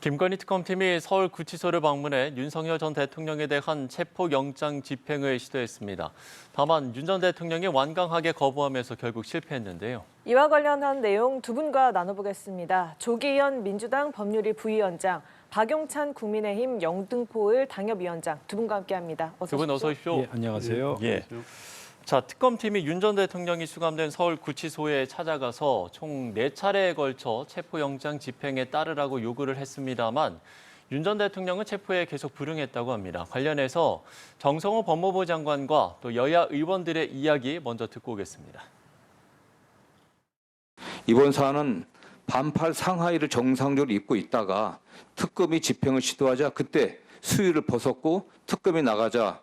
김건희 특검팀이 서울구치소를 방문해 윤석열 전 대통령에 대한 체포영장 집행을 시도했습니다. 다만 윤 전 대통령이 완강하게 거부하면서 결국 실패했는데요. 이와 관련한 내용 두 분과 나눠보겠습니다. 조기현 민주당 법률위 부위원장, 박용찬 국민의힘 영등포을 당협위원장 두 분과 함께합니다. 두 분 어서 오십시오. 예, 안녕하세요. 예. 자, 특검팀이 윤 전 대통령이 수감된 서울구치소에 찾아가서 총 4차례에 걸쳐 체포영장 집행에 따르라고 요구를 했습니다만 윤 전 대통령은 체포에 계속 불응했다고 합니다. 관련해서 정성호 법무부 장관과 또 여야 의원들의 이야기 먼저 듣고 오겠습니다. 이번 사안은 반팔 상하이를 정상적으로 입고 있다가 특검이 집행을 시도하자 그때 수의를 벗었고 특검이 나가자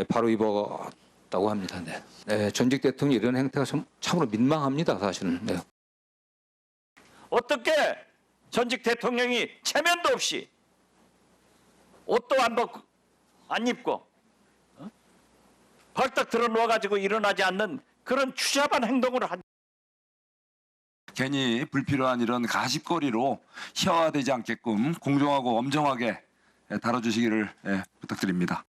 바로 입었다고 합니다. 네, 전직 대통령이 이런 행태가 참으로 민망합니다, 사실은. 네. 어떻게 전직 대통령이 체면도 없이 옷도 안 입고 벌떡 들어 누워가지고 일어나지 않는 그런 추잡한 행동을 한. 괜히 불필요한 이런 가십거리로 희화화되지 않게끔 공정하고 엄정하게 다뤄주시기를 부탁드립니다.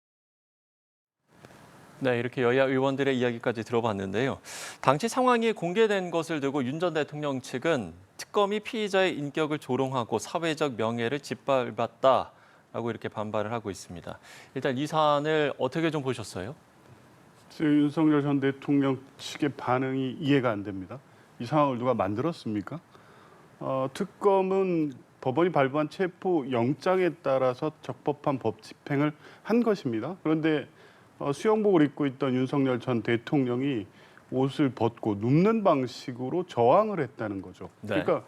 네, 이렇게 여야 의원들의 이야기까지 들어봤는데요. 당시 상황이 공개된 것을 두고 윤 전 대통령 측은 특검이 피의자의 인격을 조롱하고 사회적 명예를 짓밟았다라고 이렇게 반발을 하고 있습니다. 일단 이 사안을 어떻게 좀 보셨어요? 윤석열 전 대통령 측의 반응이 이해가 안 됩니다. 이 상황을 누가 만들었습니까? 특검은 법원이 발부한 체포 영장에 따라서 적법한 법 집행을 한 것입니다. 그런데 수영복을 입고 있던 윤석열 전 대통령이 옷을 벗고 눕는 방식으로 저항을 했다는 거죠. 네. 그러니까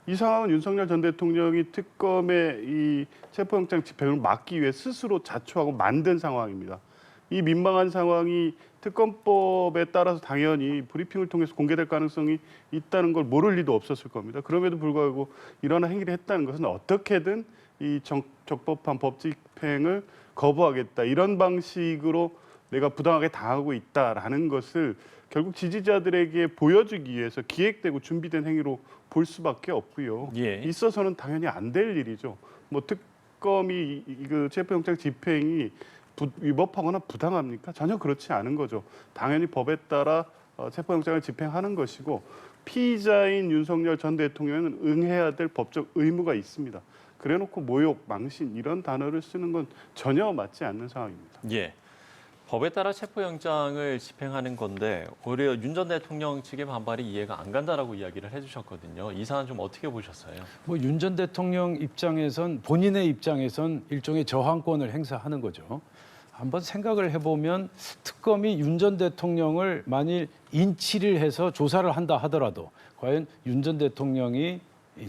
이 상황은 윤석열 전 대통령이 특검의 이 체포영장 집행을 막기 위해 스스로 자초하고 만든 상황입니다. 이 민망한 상황이 특검법에 따라서 당연히 브리핑을 통해서 공개될 가능성이 있다는 걸 모를 리도 없었을 겁니다. 그럼에도 불구하고 이러한 행위를 했다는 것은 어떻게든 이 적법한 법 집행을 거부하겠다. 이런 방식으로 내가 부당하게 당하고 있다라는 것을 결국 지지자들에게 보여주기 위해서 기획되고 준비된 행위로 볼 수밖에 없고요. 예. 있어서는 당연히 안 될 일이죠. 뭐 특검이 그 체포영장 집행이 위법하거나 부당합니까? 전혀 그렇지 않은 거죠. 당연히 법에 따라 체포영장을 집행하는 것이고 피의자인 윤석열 전 대통령은 응해야 될 법적 의무가 있습니다. 그래놓고 모욕, 망신 이런 단어를 쓰는 건 전혀 맞지 않는 상황입니다. 예. 법에 따라 체포영장을 집행하는 건데 오히려 윤 전 대통령 측의 반발이 이해가 안 간다라고 이야기를 해주셨거든요. 이 사안 좀 어떻게 보셨어요? 뭐 윤 전 대통령 입장에선 본인의 입장에선 일종의 저항권을 행사하는 거죠. 한번 생각을 해보면 특검이 윤 전 대통령을 만일 인치를 해서 조사를 한다 하더라도 과연 윤 전 대통령이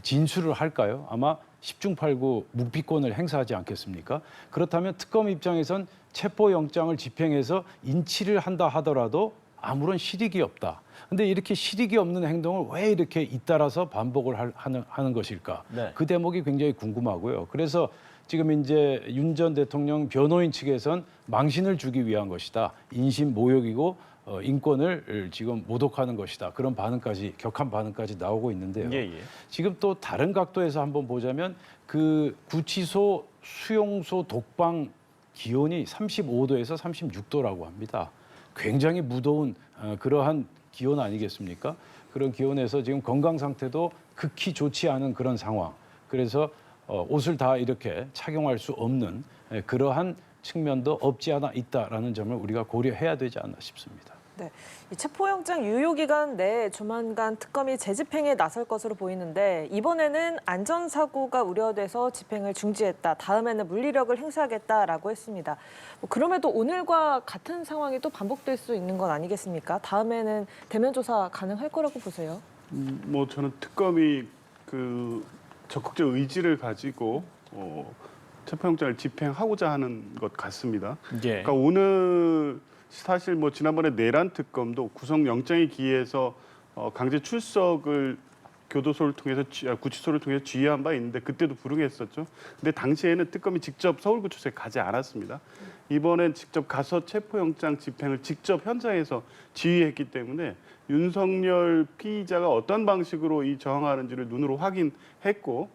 진술을 할까요? 아마 10중 8구 묵비권을 행사하지 않겠습니까? 그렇다면 특검 입장에선 체포영장을 집행해서 인치를 한다 하더라도 아무런 실익이 없다. 근데 이렇게 실익이 없는 행동을 왜 이렇게 잇따라서 반복을 하는 것일까? 네. 그 대목이 굉장히 궁금하고요. 그래서 지금 이제 윤 전 대통령 변호인 측에선 망신을 주기 위한 것이다. 인신 모욕이고 인권을 지금 모독하는 것이다. 그런 반응까지 격한 반응까지 나오고 있는데요. 예, 예. 지금 또 다른 각도에서 한번 보자면 그 구치소 수용소 독방 기온이 35도에서 36도라고 합니다. 굉장히 무더운 그러한 기온 아니겠습니까? 그런 기온에서 지금 건강 상태도 극히 좋지 않은 그런 상황. 그래서 옷을 다 이렇게 착용할 수 없는 그러한 측면도 없지 않아 있다라는 점을 우리가 고려해야 되지 않나 싶습니다. 네, 이 체포영장 유효기간 내에 조만간 특검이 재집행에 나설 것으로 보이는데 이번에는 안전사고가 우려돼서 집행을 중지했다. 다음에는 물리력을 행사하겠다라고 했습니다. 그럼에도 오늘과 같은 상황이 또 반복될 수 있는 건 아니겠습니까? 다음에는 대면 조사 가능할 거라고 보세요? 뭐 저는 특검이 그 적극적 의지를 가지고 체포영장을 집행하고자 하는 것 같습니다. 예. 그러니까 오늘 사실 뭐 지난번에 내란 특검도 구속영장에 기해서 강제 출석을 교도소를 통해서 구치소를 통해서 지휘한 바 있는데 그때도 불응했었죠. 근데 당시에는 특검이 직접 서울구치소에 가지 않았습니다. 이번엔 직접 가서 체포영장 집행을 직접 현장에서 지휘했기 때문에 윤석열 피의자가 어떤 방식으로 이 저항하는지를 눈으로 확인했고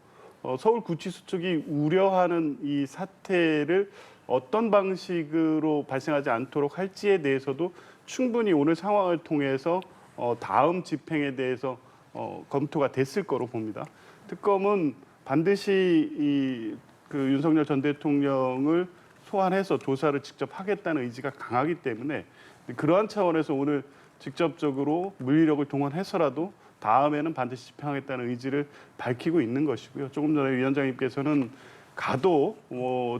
서울구치소 측이 우려하는 이 사태를 어떤 방식으로 발생하지 않도록 할지에 대해서도 충분히 오늘 상황을 통해서 다음 집행에 대해서 검토가 됐을 거로 봅니다. 특검은 반드시 그 윤석열 전 대통령을 소환해서 조사를 직접 하겠다는 의지가 강하기 때문에 그러한 차원에서 오늘 직접적으로 물리력을 동원해서라도 다음에는 반드시 집행하겠다는 의지를 밝히고 있는 것이고요. 조금 전에 위원장님께서는 가도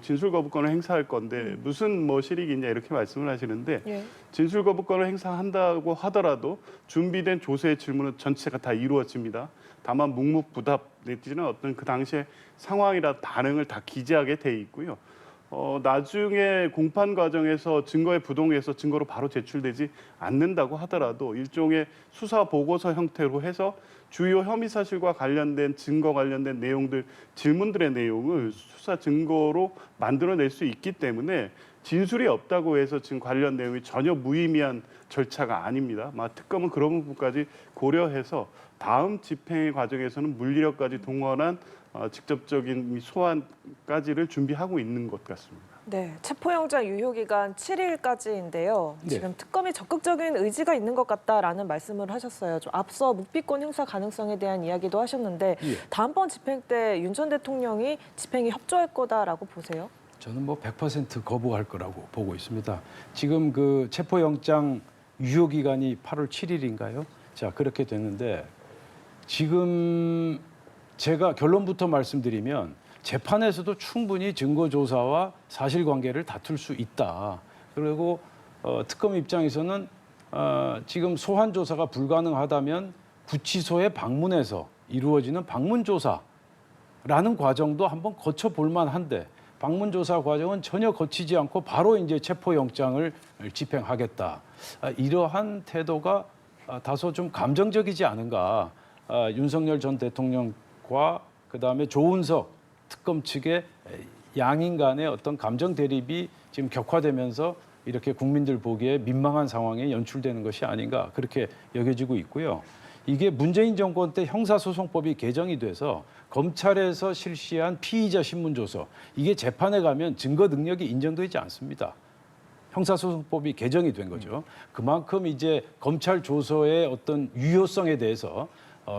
진술 거부권을 행사할 건데 무슨 실익이 있냐 이렇게 말씀을 하시는데 예. 진술 거부권을 행사한다고 하더라도 준비된 조세의 질문은 전체가 다 이루어집니다. 다만 묵묵부답 내지는 어떤 그 당시의 상황이라 반응을 다 기재하게 돼 있고요. 나중에 공판 과정에서 증거에 부동해서 증거로 바로 제출되지 않는다고 하더라도 일종의 수사 보고서 형태로 해서 주요 혐의 사실과 관련된 증거 관련된 내용들, 질문들의 내용을 수사 증거로 만들어낼 수 있기 때문에 진술이 없다고 해서 지금 관련 내용이 전혀 무의미한 절차가 아닙니다. 특검은 그런 부분까지 고려해서 다음 집행 과정에서는 물리력까지 동원한 직접적인 소환까지를 준비하고 있는 것 같습니다. 네, 체포영장 유효기간 7일까지인데요. 네. 지금 특검이 적극적인 의지가 있는 것 같다라는 말씀을 하셨어요. 좀 앞서 묵비권 행사 가능성에 대한 이야기도 하셨는데 예. 다음번 집행 때 윤 전 대통령이 집행에 협조할 거다라고 보세요? 저는 100% 거부할 거라고 보고 있습니다. 지금 그 체포영장 유효기간이 8월 7일인가요? 자, 그렇게 됐는데 지금 제가 결론부터 말씀드리면 재판에서도 충분히 증거조사와 사실관계를 다툴 수 있다. 그리고 특검 입장에서는 지금 소환조사가 불가능하다면 구치소에 방문해서 이루어지는 방문조사라는 과정도 한번 거쳐볼 만한데 방문조사 과정은 전혀 거치지 않고 바로 이제 체포영장을 집행하겠다. 이러한 태도가 다소 좀 감정적이지 않은가. 윤석열 전 대통령과 그다음에 조은석 특검 측의 양인 간의 어떤 감정 대립이 지금 격화되면서 이렇게 국민들 보기에 민망한 상황에 연출되는 것이 아닌가 그렇게 여겨지고 있고요. 이게 문재인 정권 때 형사소송법이 개정이 돼서 검찰에서 실시한 피의자 신문조서 이게 재판에 가면 증거 능력이 인정되지 않습니다. 형사소송법이 개정이 된 거죠. 그만큼 이제 검찰 조서의 어떤 유효성에 대해서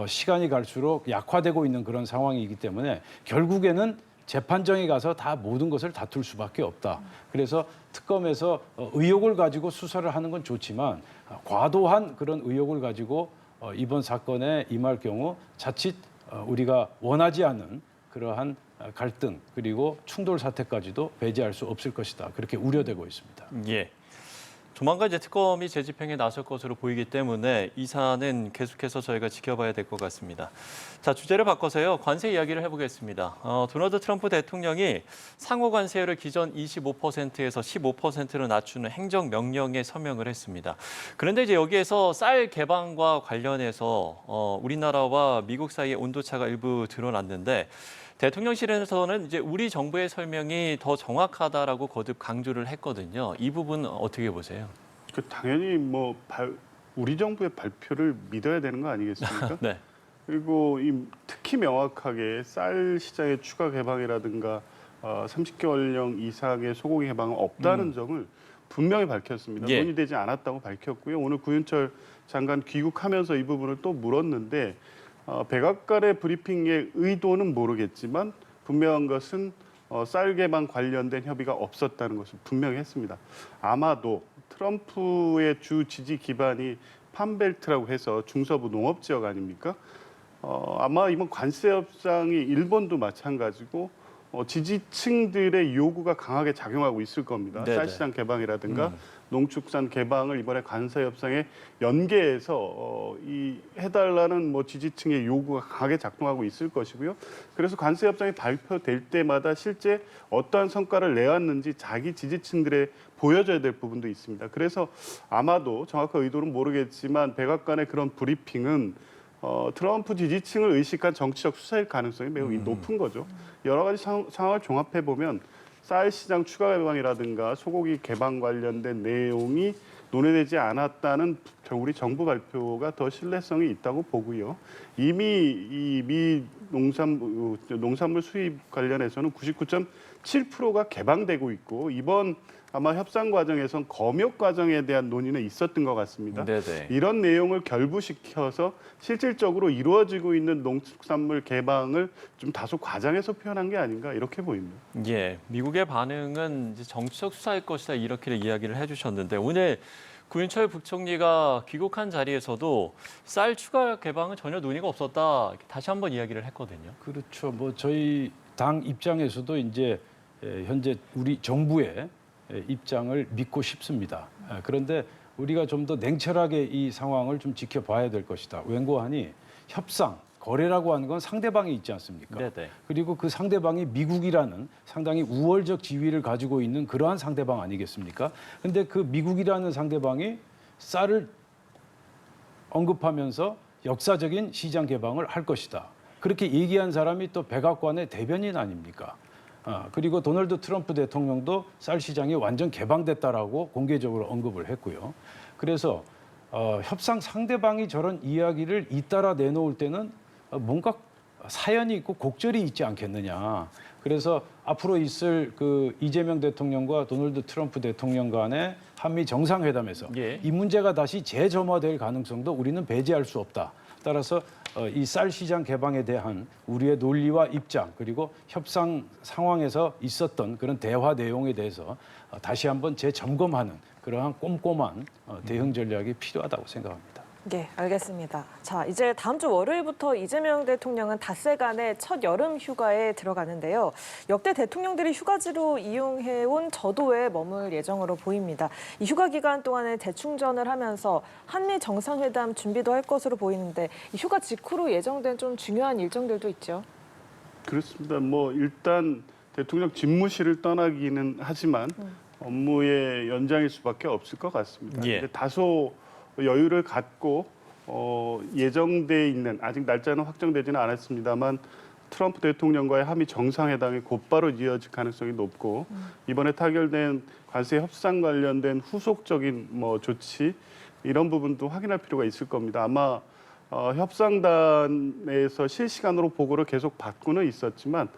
시간이 갈수록 약화되고 있는 그런 상황이기 때문에 결국에는 재판정에 가서 다 모든 것을 다툴 수밖에 없다. 그래서 특검에서 의혹을 가지고 수사를 하는 건 좋지만 과도한 그런 의혹을 가지고 이번 사건에 임할 경우 자칫 우리가 원하지 않는 그러한 갈등 그리고 충돌 사태까지도 배제할 수 없을 것이다. 그렇게 우려되고 있습니다. 예. 조만간 이제 특검이 재집행에 나설 것으로 보이기 때문에 이 사안은 계속해서 저희가 지켜봐야 될 것 같습니다. 자, 주제를 바꿔서요. 관세 이야기를 해보겠습니다. 도널드 트럼프 대통령이 상호 관세율을 기존 25%에서 15%로 낮추는 행정명령에 서명을 했습니다. 그런데 이제 여기에서 쌀 개방과 관련해서 우리나라와 미국 사이의 온도차가 일부 드러났는데 대통령실에서는 이제 우리 정부의 설명이 더 정확하다라고 거듭 강조를 했거든요. 이 부분 어떻게 보세요? 당연히 우리 정부의 발표를 믿어야 되는 거 아니겠습니까? 네. 그리고 특히 명확하게 쌀 시장의 추가 개방이라든가 30개월령 이상의 소고기 개방은 없다는 점을 분명히 밝혔습니다. 예. 논의되지 않았다고 밝혔고요. 오늘 구윤철 장관 귀국하면서 이 부분을 또 물었는데 백악관의 브리핑의 의도는 모르겠지만 분명한 것은 쌀 개방 관련된 협의가 없었다는 것을 분명히 했습니다. 아마도 트럼프의 주 지지 기반이 판벨트라고 해서 중서부 농업 지역 아닙니까? 아마 이번 관세 협상이 일본도 마찬가지고 지지층들의 요구가 강하게 작용하고 있을 겁니다. 네네. 쌀시장 개방이라든가 농축산 개방을 이번에 관세 협상에 연계해서 해달라는 지지층의 요구가 강하게 작동하고 있을 것이고요. 그래서 관세 협상이 발표될 때마다 실제 어떠한 성과를 내왔는지 자기 지지층들에 보여줘야 될 부분도 있습니다. 그래서 아마도 정확한 의도는 모르겠지만 백악관의 그런 브리핑은 트럼프 지지층을 의식한 정치적 수사일 가능성이 매우 높은 거죠. 여러 가지 상황을 종합해 보면 쌀 시장 추가 개방이라든가 소고기 개방 관련된 내용이 논의되지 않았다는 우리 정부 발표가 더 신뢰성이 있다고 보고요. 이미 이 미 농산물 수입 관련해서는 99.7%가 개방되고 있고 이번 아마 협상 과정에선 검역 과정에 대한 논의는 있었던 것 같습니다. 네네. 이런 내용을 결부시켜서 실질적으로 이루어지고 있는 농산물 개방을 좀 다소 과장해서 표현한 게 아닌가 이렇게 보입니다. 예, 미국의 반응은 이제 정치적 수사일 것이다 이렇게 이야기를 해주셨는데 오늘 구윤철 부총리가 귀국한 자리에서도 쌀 추가 개방은 전혀 논의가 없었다 이렇게 다시 한번 이야기를 했거든요. 그렇죠. 뭐 저희 당 입장에서도 이제 현재 우리 정부의 입장을 믿고 싶습니다. 그런데 우리가 좀 더 냉철하게 이 상황을 좀 지켜봐야 될 것이다. 웬고하니 협상, 거래라고 하는 건 상대방이 있지 않습니까? 네네. 그리고 그 상대방이 미국이라는 상당히 우월적 지위를 가지고 있는 그러한 상대방 아니겠습니까? 근데 그 미국이라는 상대방이 쌀을 언급하면서 역사적인 시장 개방을 할 것이다. 그렇게 얘기한 사람이 또 백악관의 대변인 아닙니까? 그리고 도널드 트럼프 대통령도 쌀 시장이 완전 개방됐다라고 공개적으로 언급을 했고요. 그래서 협상 상대방이 저런 이야기를 잇따라 내놓을 때는 뭔가 사연이 있고 곡절이 있지 않겠느냐. 그래서 앞으로 있을 그 이재명 대통령과 도널드 트럼프 대통령 간의 한미 정상회담에서 예. 이 문제가 다시 재점화될 가능성도 우리는 배제할 수 없다. 따라서 이 쌀 시장 개방에 대한 우리의 논리와 입장 그리고 협상 상황에서 있었던 그런 대화 내용에 대해서 다시 한번 재점검하는 그러한 꼼꼼한 대응 전략이 필요하다고 생각합니다. 네, 알겠습니다. 자, 이제 다음 주 월요일부터 이재명 대통령은 닷새간의 첫 여름 휴가에 들어가는데요. 역대 대통령들이 휴가지로 이용해온 저도에 머물 예정으로 보입니다. 이 휴가 기간 동안에 재충전을 하면서 한미 정상회담 준비도 할 것으로 보이는데 이 휴가 직후로 예정된 좀 중요한 일정들도 있죠. 그렇습니다. 뭐 일단 대통령 집무실을 떠나기는 하지만 업무의 연장일 수밖에 없을 것 같습니다. 예. 근데 다소 여유를 갖고 예정돼 있는 아직 날짜는 확정되지는 않았습니다만 트럼프 대통령과의 한미 정상회담이 곧바로 이어질 가능성이 높고 이번에 타결된 관세 협상 관련된 후속적인 뭐 조치 이런 부분도 확인할 필요가 있을 겁니다. 아마 협상단에서 실시간으로 보고를 계속 받고는 있었지만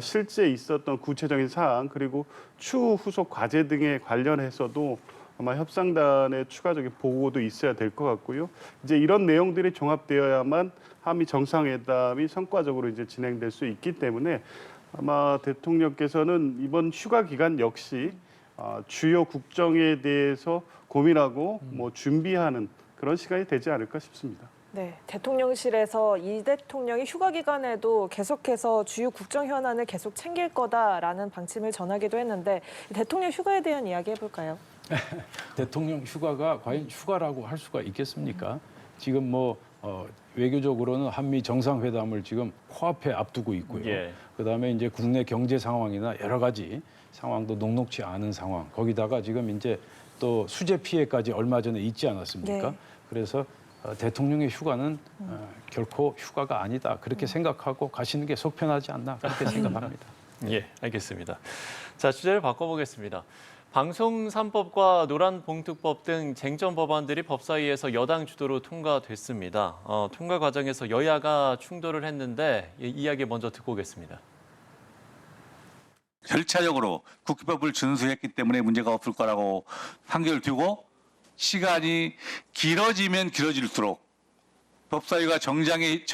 실제 있었던 구체적인 사안 그리고 추후 후속 과제 등에 관련해서도 아마 협상단의 추가적인 보고도 있어야 될 것 같고요. 이제 이런 내용들이 종합되어야만 한미 정상회담이 성과적으로 이제 진행될 수 있기 때문에 아마 대통령께서는 이번 휴가 기간 역시 주요 국정에 대해서 고민하고 뭐 준비하는 그런 시간이 되지 않을까 싶습니다. 네, 대통령실에서 이 대통령이 휴가 기간에도 계속해서 주요 국정 현안을 계속 챙길 거다라는 방침을 전하기도 했는데 대통령 휴가에 대한 이야기 해볼까요? 대통령 휴가가 과연 휴가라고 할 수가 있겠습니까? 지금 뭐 외교적으로는 한미 정상회담을 지금 코앞에 앞두고 있고요. 예. 그다음에 이제 국내 경제 상황이나 여러 가지 상황도 녹록치 않은 상황. 거기다가 지금 이제 또 수재 피해까지 얼마 전에 있지 않았습니까? 네. 그래서 대통령의 휴가는 결코 휴가가 아니다. 그렇게 생각하고 가시는 게 속편하지 않나 그렇게 생각합니다. 예, 알겠습니다. 자, 주제를 바꿔보겠습니다. 방송 3법과 노란봉투법 등 쟁점 법안들이 법사위에서 여당 주도로 통과됐습니다. 통과 과정에서 여야가 충돌을 했는데 이 이야기 먼저 듣고 오겠습니다. 절차적으로 국회법을 준수했기 때문에 문제가 없을 거라고 판결을 두고 시간이 길어지면 길어질수록 법사위가 정쟁에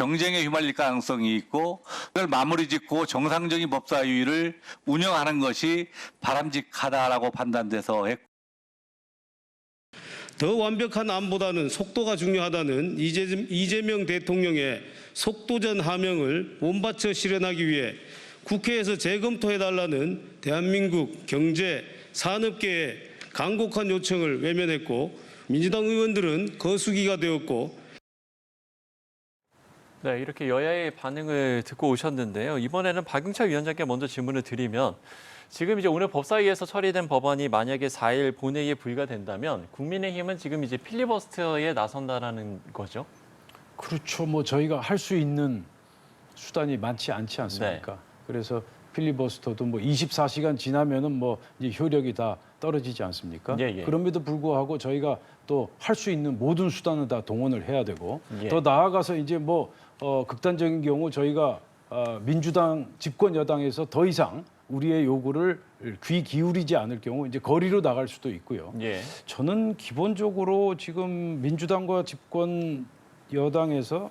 휘말릴 가능성이 있고 그걸 마무리 짓고 정상적인 법사위를 운영하는 것이 바람직하다라고 판단돼서 했고. 더 완벽한 안보다는 속도가 중요하다는 이재명 대통령의 속도전 하명을 몸바쳐 실현하기 위해 국회에서 재검토해달라는 대한민국 경제, 산업계의 간곡한 요청을 외면했고 민주당 의원들은 거수기가 되었고 네, 이렇게 여야의 반응을 듣고 오셨는데요. 이번에는 박용철 위원장께 먼저 질문을 드리면 지금 이제 오늘 법사위에서 처리된 법안이 만약에 4일 본회의에 불가된다면 국민의힘은 지금 이제 필리버스터에 나선다라는 거죠? 그렇죠. 뭐 저희가 할 수 있는 수단이 많지 않지 않습니까? 그래서 필리버스터도 뭐 24시간 지나면은 뭐 이제 효력이 다 떨어지지 않습니까? 예, 예. 그럼에도 불구하고 저희가 또 할 수 있는 모든 수단을 다 동원을 해야 되고 예. 더 나아가서 이제 뭐 극단적인 경우 저희가 민주당 집권 여당에서 더 이상 우리의 요구를 귀 기울이지 않을 경우 이제 거리로 나갈 수도 있고요. 예. 저는 기본적으로 지금 민주당과 집권 여당에서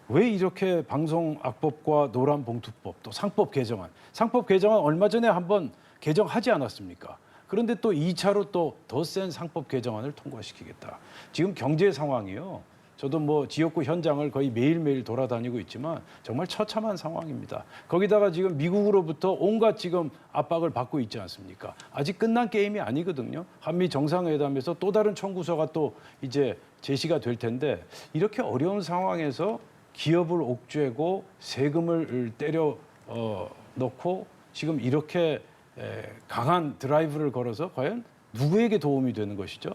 왜 이렇게 방송악법과 노란봉투법 또 상법 개정안 얼마 전에 한번 개정하지 않았습니까? 그런데 또 2차로 또 더 센 상법 개정안을 통과시키겠다. 지금 경제 상황이요. 저도 뭐 지역구 현장을 거의 매일매일 돌아다니고 있지만 정말 처참한 상황입니다. 거기다가 지금 미국으로부터 온갖 지금 압박을 받고 있지 않습니까? 아직 끝난 게임이 아니거든요. 한미 정상회담에서 또 다른 청구서가 또 이제 제시가 될 텐데 이렇게 어려운 상황에서 기업을 옥죄고 세금을 때려 넣고 지금 이렇게 강한 드라이브를 걸어서 과연 누구에게 도움이 되는 것이죠?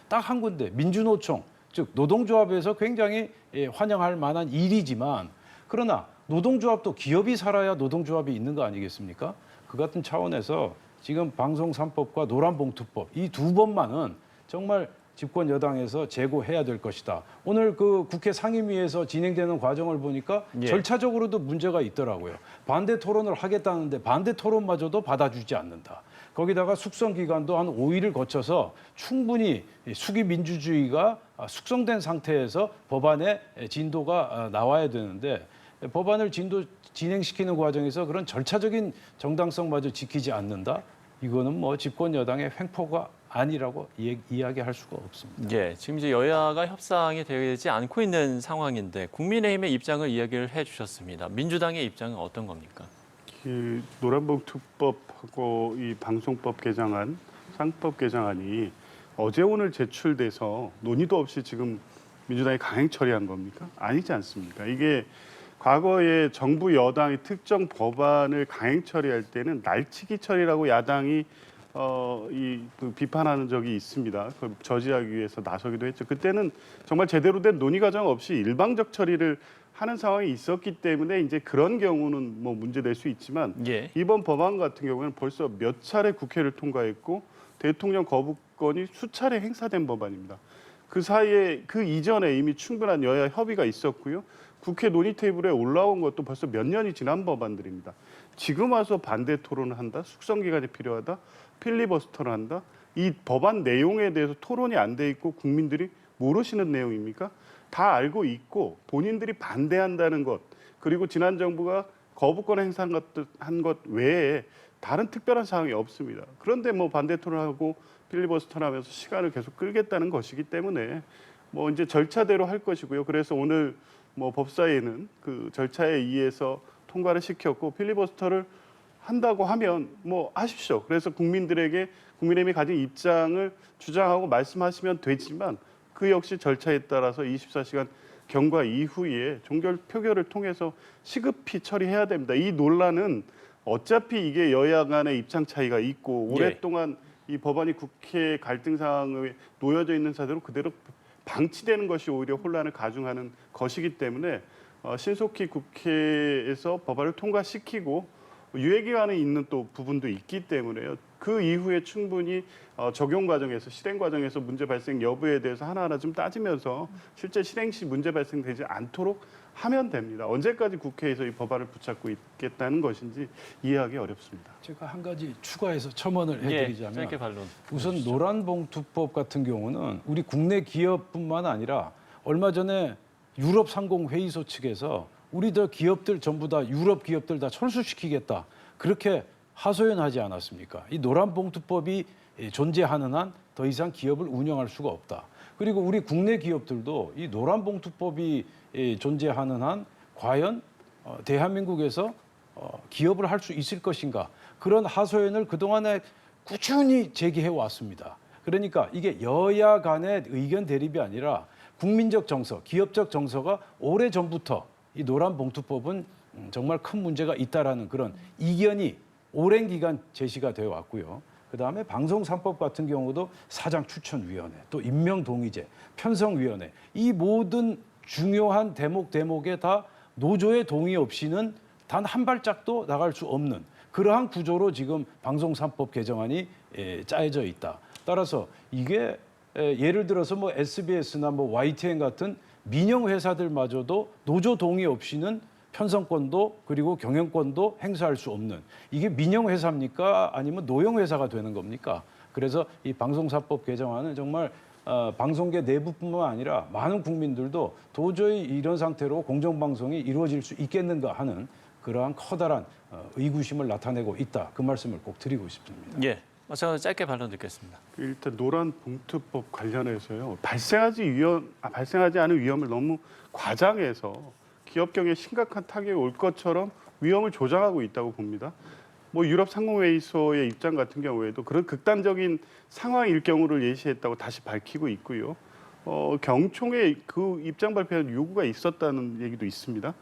딱 한 군데 민주노총 즉 노동조합에서 굉장히 환영할 만한 일이지만 그러나 노동조합도 기업이 살아야 노동조합이 있는 거 아니겠습니까? 그 같은 차원에서 지금 방송 3법과 노란봉투법 이 두 법만은 정말 집권 여당에서 재고해야 될 것이다. 오늘 그 국회 상임위에서 진행되는 과정을 보니까 예. 절차적으로도 문제가 있더라고요. 반대 토론을 하겠다는데 반대 토론마저도 받아주지 않는다. 거기다가 숙성 기간도 한 5일을 거쳐서 충분히 수기 민주주의가 숙성된 상태에서 법안의 진도가 나와야 되는데 법안을 진행시키는 과정에서 그런 절차적인 정당성마저 지키지 않는다. 이거는 뭐 집권 여당의 횡포가 아니라고 이야기할 수가 없습니다. 예, 지금 이제 여야가 협상이 되지 않고 있는 상황인데 국민의힘의 입장을 이야기를 해주셨습니다. 민주당의 입장은 어떤 겁니까? 그 노란봉투법하고 이 방송법 개정안, 상법 개정안이 어제 오늘 제출돼서 논의도 없이 지금 민주당이 강행 처리한 겁니까? 아니지 않습니까? 이게 과거에 정부 여당이 특정 법안을 강행 처리할 때는 날치기 처리라고 야당이 비판하는 적이 있습니다. 그걸 저지하기 위해서 나서기도 했죠. 그때는 정말 제대로 된 논의 과정 없이 일방적 처리를 하는 상황이 있었기 때문에 이제 그런 경우는 뭐 문제될 수 있지만 예. 이번 법안 같은 경우에는 벌써 몇 차례 국회를 통과했고 대통령 거부권이 수차례 행사된 법안입니다. 그 사이에 그 이전에 이미 충분한 여야 협의가 있었고요. 국회 논의 테이블에 올라온 것도 벌써 몇 년이 지난 법안들입니다. 지금 와서 반대 토론을 한다, 숙성 기간이 필요하다, 필리버스터를 한다. 이 법안 내용에 대해서 토론이 안 돼 있고 국민들이 모르시는 내용입니까? 다 알고 있고 본인들이 반대한다는 것 그리고 지난 정부가 거부권 행사한 것 외에 다른 특별한 사항이 없습니다. 그런데 뭐 반대 토론하고 필리버스터를 하면서 시간을 계속 끌겠다는 것이기 때문에 뭐 이제 절차대로 할 것이고요. 그래서 오늘 뭐 법사위는 그 절차에 의해서 통과를 시켰고 필리버스터를 한다고 하면 뭐 하십시오. 그래서 국민의힘이 가진 입장을 주장하고 말씀하시면 되지만 그 역시 절차에 따라서 24시간 경과 이후에 종결 표결을 통해서 시급히 처리해야 됩니다. 이 논란은 어차피 이게 여야 간의 입장 차이가 있고 오랫동안 이 법안이 국회 갈등 상황에 놓여져 있는 사대로 그대로 방치되는 것이 오히려 혼란을 가중하는 것이기 때문에 신속히 국회에서 법안을 통과시키고 유예기간이 있는 또 부분도 있기 때문에요. 그 이후에 충분히 적용 과정에서 실행 과정에서 문제 발생 여부에 대해서 하나하나 좀 따지면서 실제 실행 시 문제 발생되지 않도록 하면 됩니다. 언제까지 국회에서 이 법안을 붙잡고 있겠다는 것인지 이해하기 어렵습니다. 제가 한 가지 추가해서 첨언을 예, 해드리자면 짧게 반론. 우선 노란봉투법 같은 경우는 우리 국내 기업뿐만 아니라 얼마 전에 유럽 상공회의소 측에서 우리들 기업들 전부 다 유럽 기업들 다 철수시키겠다 그렇게 하소연하지 않았습니까? 이 노란봉투법이 존재하는 한 더 이상 기업을 운영할 수가 없다. 그리고 우리 국내 기업들도 이 노란봉투법이 존재하는 한 과연 대한민국에서 기업을 할 수 있을 것인가 그런 하소연을 그동안에 꾸준히 제기해 왔습니다. 그러니까 이게 여야 간의 의견 대립이 아니라 국민적 정서, 기업적 정서가 오래전부터 이 노란봉투법은 정말 큰 문제가 있다라는 그런 이견이 오랜 기간 제시가 되어 왔고요. 그다음에 방송 3법 같은 경우도 사장 추천위원회, 또 임명동의제, 편성위원회 이 모든 중요한 대목에 다 노조의 동의 없이는 단 한 발짝도 나갈 수 없는 그러한 구조로 지금 방송 3법 개정안이 짜여져 있다. 따라서 이게 예를 들어서 뭐 SBS나 뭐 YTN 같은 민영 회사들마저도 노조 동의 없이는 편성권도 그리고 경영권도 행사할 수 없는 이게 민영회사입니까? 아니면 노영회사가 되는 겁니까? 그래서 이 방송사법 개정안은 정말 방송계 내부뿐만 아니라 많은 국민들도 도저히 이런 상태로 공정방송이 이루어질 수 있겠는가 하는 그러한 커다란 의구심을 나타내고 있다. 그 말씀을 꼭 드리고 싶습니다. 예, 마찬가지로 짧게 반론 듣겠습니다. 일단 노란 봉투법 관련해서요. 발생하지 않은 위험을 너무 과장해서 기업 경영에 심각한 타격이 올 것처럼 위험을 조장하고 있다고 봅니다. 뭐 유럽 상공회의소의 입장 같은 경우에도 그런 극단적인 상황일 경우를 예시했다고 다시 밝히고 있고요. 경총에 그 입장 발표한 요구가 있었다는 얘기도 있습니다.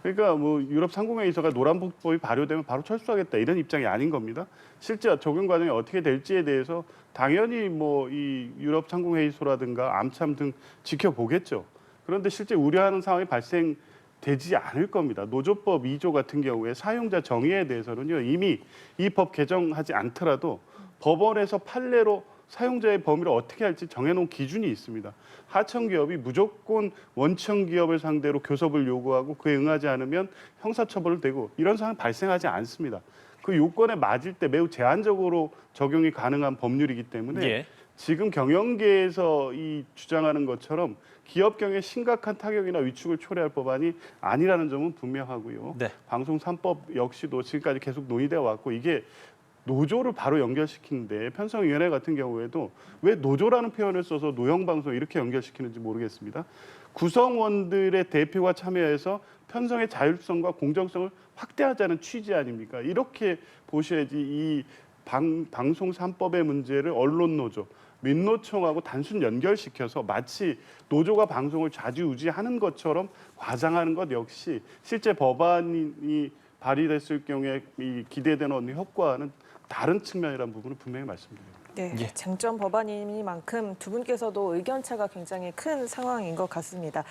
그러니까 뭐 유럽 상공회의소가 노란봉투법이 발효되면 바로 철수하겠다 이런 입장이 아닌 겁니다. 실제 적용 과정이 어떻게 될지에 대해서 당연히 뭐 이 유럽 상공회의소라든가 암참 등 지켜보겠죠. 그런데 실제 우려하는 상황이 발생되지 않을 겁니다. 노조법 2조 같은 경우에 사용자 정의에 대해서는요 이미 이 법 개정하지 않더라도 법원에서 판례로 사용자의 범위를 어떻게 할지 정해놓은 기준이 있습니다. 하청기업이 무조건 원청기업을 상대로 교섭을 요구하고 그에 응하지 않으면 형사처벌을 대고 이런 상황이 발생하지 않습니다. 그 요건에 맞을 때 매우 제한적으로 적용이 가능한 법률이기 때문에 예. 지금 경영계에서 이 주장하는 것처럼 기업 경영에 심각한 타격이나 위축을 초래할 법안이 아니라는 점은 분명하고요. 네. 방송 3법 역시도 지금까지 계속 논의되어 왔고 이게 노조를 바로 연결시키는데 편성위원회 같은 경우에도 왜 노조라는 표현을 써서 노형방송 이렇게 연결시키는지 모르겠습니다. 구성원들의 대표가 참여해서 편성의 자율성과 공정성을 확대하자는 취지 아닙니까? 이렇게 보셔야지 이 방송 3법의 문제를 언론노조, 민노총하고 단순 연결시켜서 마치 노조가 방송을 좌지우지하는 것처럼 과장하는 것 역시 실제 법안이 발의됐을 경우에 이 기대되는 효과와는 다른 측면이라는 부분을 분명히 말씀드립니다. 네, 예. 쟁점 법안이니만큼 두 분께서도 의견차가 굉장히 큰 상황인 것 같습니다.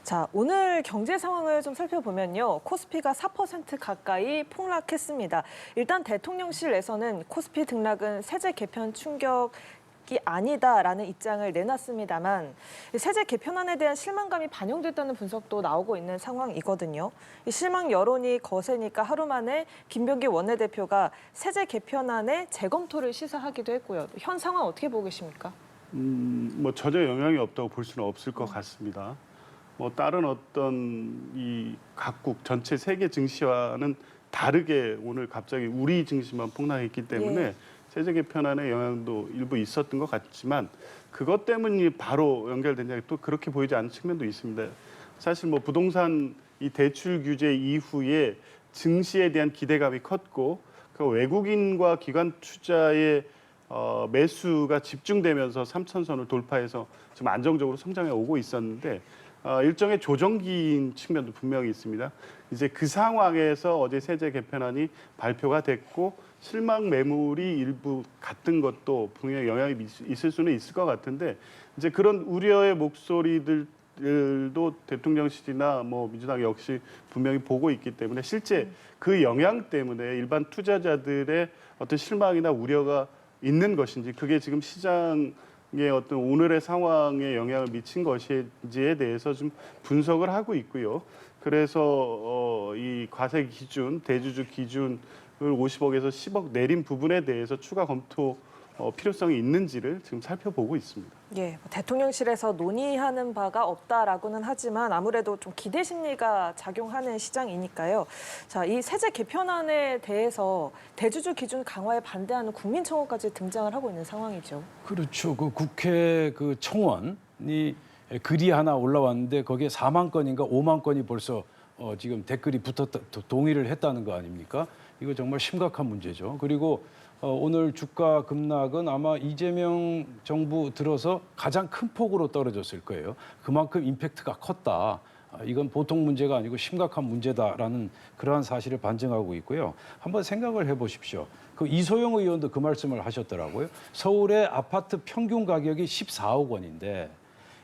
자, 오늘 경제 상황을 좀 살펴보면요. 코스피가 4% 가까이 폭락했습니다. 일단 대통령실에서는 코스피 등락은 세제 개편 충격이 아니다라는 입장을 내놨습니다만 세제 개편안에 대한 실망감이 반영됐다는 분석도 나오고 있는 상황이거든요. 이 실망 여론이 거세니까 하루 만에 김병기 원내대표가 세제 개편안의 재검토를 시사하기도 했고요. 현 상황 어떻게 보고 계십니까? 뭐 전혀 영향이 없다고 볼 수는 없을 것 같습니다. 뭐 다른 어떤 이 각국 전체 세계 증시와는 다르게 오늘 갑자기 우리 증시만 폭락했기 때문에 예. 세제 개편안의 영향도 일부 있었던 것 같지만 그것 때문이 바로 연결되냐 또 그렇게 보이지 않는 측면도 있습니다. 사실 뭐 부동산 이 대출 규제 이후에 증시에 대한 기대감이 컸고 그 외국인과 기관 투자의 매수가 집중되면서 3,000선을 돌파해서 지금 안정적으로 성장해 오고 있었는데 일정의 조정기인 측면도 분명히 있습니다. 이제 그 상황에서 어제 세제 개편안이 발표가 됐고 실망 매물이 일부 갔던 것도 분명히 영향이 있을 수는 있을 것 같은데 이제 그런 우려의 목소리들도 대통령실이나 뭐 민주당 역시 분명히 보고 있기 때문에 실제 그 영향 때문에 일반 투자자들의 어떤 실망이나 우려가 있는 것인지 그게 지금 시장의 어떤 오늘의 상황에 영향을 미친 것인지에 대해서 좀 분석을 하고 있고요. 그래서 이 과세 기준, 대주주 기준을 50억에서 10억 내린 부분에 대해서 추가 검토 필요성이 있는지를 지금 살펴보고 있습니다. 예, 대통령실에서 논의하는 바가 없다라고는 하지만 아무래도 좀 기대 심리가 작용하는 시장이니까요. 자, 이 세제 개편안에 대해서 대주주 기준 강화에 반대하는 국민청원까지 등장을 하고 있는 상황이죠. 그렇죠. 그 국회 그 청원이 글이 하나 올라왔는데 거기에 4만 건인가 5만 건이 벌써 지금 댓글이 붙었다, 동의를 했다는 거 아닙니까? 이거 정말 심각한 문제죠. 그리고 오늘 주가 급락은 아마 이재명 정부 들어서 가장 큰 폭으로 떨어졌을 거예요. 그만큼 임팩트가 컸다. 이건 보통 문제가 아니고 심각한 문제다라는 그러한 사실을 반증하고 있고요. 한번 생각을 해보십시오. 그 이소영 의원도 그 말씀을 하셨더라고요. 서울의 아파트 평균 가격이 14억 원인데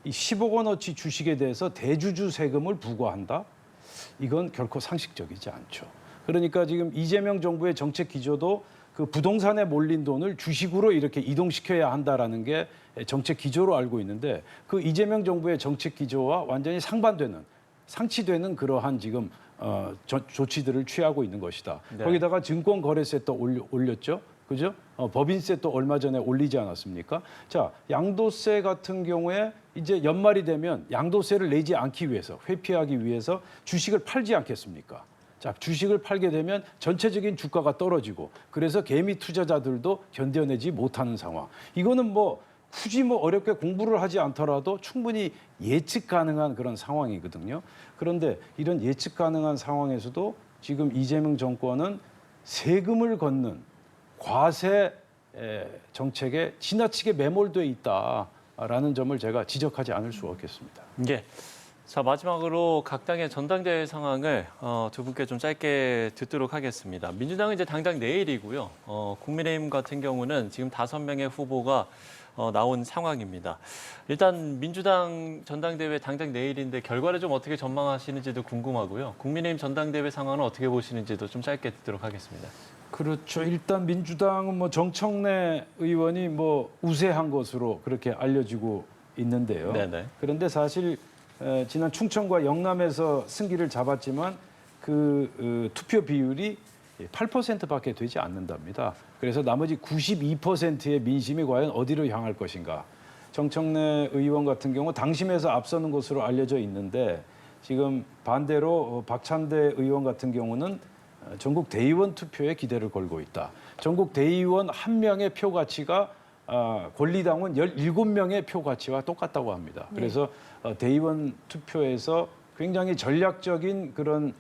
이 10억 원어치 주식에 대해서 대주주 세금을 부과한다? 이건 결코 상식적이지 않죠. 그러니까 지금 이재명 정부의 정책 기조도 그 부동산에 몰린 돈을 주식으로 이렇게 이동시켜야 한다라는 게 정책 기조로 알고 있는데 그 이재명 정부의 정책 기조와 완전히 상반되는 상치되는 그러한 지금 조치들을 취하고 있는 것이다. 네. 거기다가 증권거래세 또 올렸죠. 그죠? 법인세 또 얼마 전에 올리지 않았습니까? 자, 양도세 같은 경우에 이제 연말이 되면 양도세를 내지 않기 위해서, 회피하기 위해서 주식을 팔지 않겠습니까? 자, 주식을 팔게 되면 전체적인 주가가 떨어지고 그래서 개미 투자자들도 견뎌내지 못하는 상황. 이거는 뭐 굳이 뭐 어렵게 공부를 하지 않더라도 충분히 예측 가능한 그런 상황이거든요. 그런데 이런 예측 가능한 상황에서도 지금 이재명 정권은 세금을 걷는 과세 정책에 지나치게 매몰돼 있다라는 점을 제가 지적하지 않을 수 없겠습니다. 예. 자, 마지막으로 각 당의 전당대회 상황을 두 분께 좀 짧게 듣도록 하겠습니다. 민주당은 이제 당장 내일이고요. 국민의힘 같은 경우는 지금 5명의 후보가 나온 상황입니다. 일단 민주당 전당대회 당장 내일인데 결과를 좀 어떻게 전망하시는지도 궁금하고요. 국민의힘 전당대회 상황은 어떻게 보시는지도 좀 짧게 듣도록 하겠습니다. 그렇죠. 일단 민주당은 뭐 정청래 의원이 뭐 우세한 것으로 그렇게 알려지고 있는데요. 네네. 그런데 사실 지난 충청과 영남에서 승기를 잡았지만 그 투표 비율이 8%밖에 되지 않는답니다. 그래서 나머지 92%의 민심이 과연 어디로 향할 것인가. 정청래 의원 같은 경우 당심에서 앞서는 것으로 알려져 있는데 지금 반대로 박찬대 의원 같은 경우는 전국 대의원 투표에 기대를 걸고 있다. 전국 대의원 한 명의 표 가치가 권리당원 17명의 표 가치와 똑같다고 합니다. 그래서 대의원 투표에서 굉장히 전략적인 그런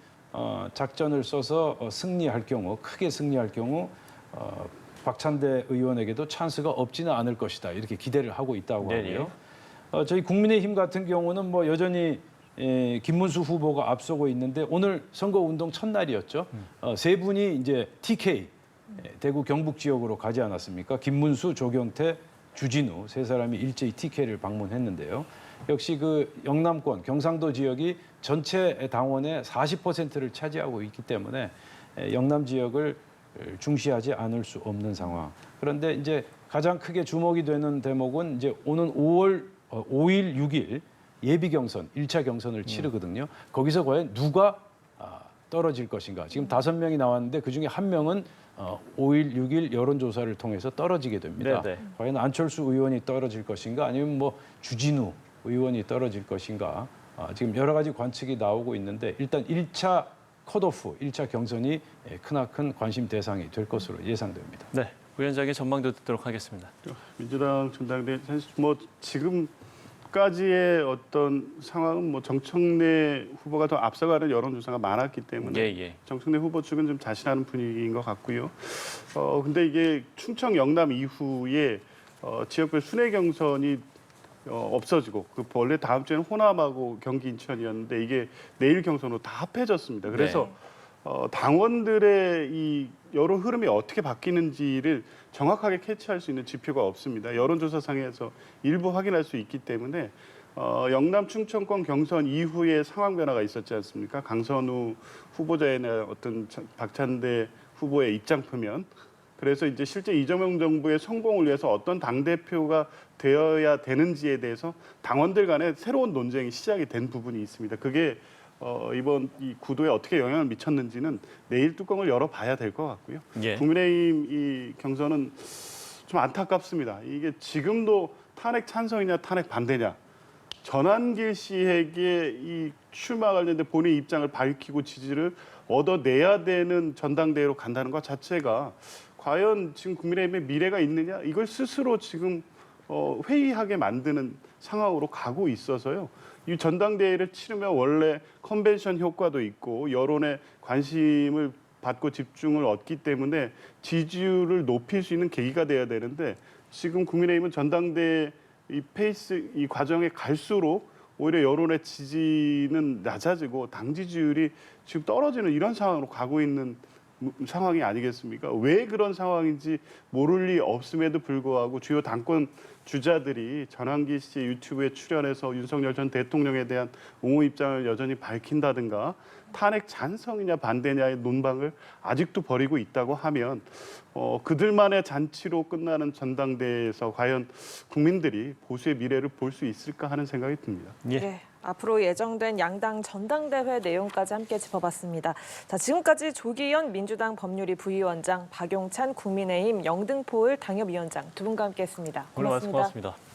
작전을 써서 승리할 경우, 크게 승리할 경우 박찬대 의원에게도 찬스가 없지는 않을 것이다. 이렇게 기대를 하고 있다고 하고요. 저희 국민의힘 같은 경우는 뭐 여전히 김문수 후보가 앞서고 있는데 오늘 선거운동 첫날이었죠. 세 분이 이제 TK, 대구 경북 지역으로 가지 않았습니까? 김문수, 조경태, 주진우 세 사람이 일제히 TK를 방문했는데요. 역시 그 영남권, 경상도 지역이 전체 당원의 40%를 차지하고 있기 때문에 영남 지역을 중시하지 않을 수 없는 상황. 그런데 이제 가장 크게 주목이 되는 대목은 이제 오는 5일, 6일 예비 경선, 1차 경선을 치르거든요. 거기서 과연 누가 떨어질 것인가. 지금 5명이 나왔는데 그중에 1명은 5일, 6일 여론조사를 통해서 떨어지게 됩니다. 네네. 과연 안철수 의원이 떨어질 것인가 아니면 뭐 주진우 의원이 떨어질 것인가. 지금 여러 가지 관측이 나오고 있는데 일단 1차 컷오프, 1차 경선이 크나큰 관심 대상이 될 것으로 예상됩니다. 네, 위원장의 전망도 듣도록 하겠습니다. 민주당 전당대회 사실 뭐 지금까지의 어떤 상황은 뭐 정청래 후보가 더 앞서가는 여론조사가 많았기 때문에 정청래 후보 측은 좀 자신하는 분위기인 것 같고요. 근데 이게 충청 영남 이후에 지역별 순회 경선이 없어지고 그 원래 다음 주에는 호남하고 경기 인천이었는데 이게 내일 경선으로 다 합해졌습니다. 그래서 당원들의 이 여론 흐름이 어떻게 바뀌는지를 정확하게 캐치할 수 있는 지표가 없습니다. 여론조사상에서 일부 확인할 수 있기 때문에 영남 충청권 경선 이후에 상황 변화가 있었지 않습니까? 강선우 후보자의 어떤 박찬대 후보의 입장 표면. 그래서 이제 실제 이재명 정부의 성공을 위해서 어떤 당대표가 되어야 되는지에 대해서 당원들 간에 새로운 논쟁이 시작이 된 부분이 있습니다. 그게 이번 이 구도에 어떻게 영향을 미쳤는지는 내일 뚜껑을 열어봐야 될 것 같고요. 국민의힘 이 경선은 좀 안타깝습니다. 이게 지금도 탄핵 찬성이냐 탄핵 반대냐. 전한길 씨에게 이 출마 관련된 본인의 입장을 밝히고 지지를 얻어내야 되는 전당대회로 간다는 것 자체가 과연 지금 국민의힘의 미래가 있느냐 이걸 스스로 지금 회의하게 만드는 상황으로 가고 있어서요. 이 전당대회를 치르면 원래 컨벤션 효과도 있고 여론의 관심을 받고 집중을 얻기 때문에 지지율을 높일 수 있는 계기가 돼야 되는데 지금 국민의힘은 전당대회 이 페이스 이 과정에 갈수록 오히려 여론의 지지는 낮아지고 당 지지율이 지금 떨어지는 이런 상황으로 가고 있는 상황이 아니겠습니까? 왜 그런 상황인지 모를 리 없음에도 불구하고 주요 당권 주자들이 전환기 씨 유튜브에 출연해서 윤석열 전 대통령에 대한 옹호 입장을 여전히 밝힌다든가 탄핵 찬성이냐 반대냐의 논방을 아직도 벌이고 있다고 하면 그들만의 잔치로 끝나는 전당대회에서 과연 국민들이 보수의 미래를 볼 수 있을까 하는 생각이 듭니다. 예. 앞으로 예정된 양당 전당대회 내용까지 함께 짚어봤습니다. 자, 지금까지 조기현 민주당 법률위 부위원장, 박용찬 국민의힘 영등포을 당협위원장 두 분과 함께했습니다. 오늘 말씀 고맙습니다. 고맙습니다.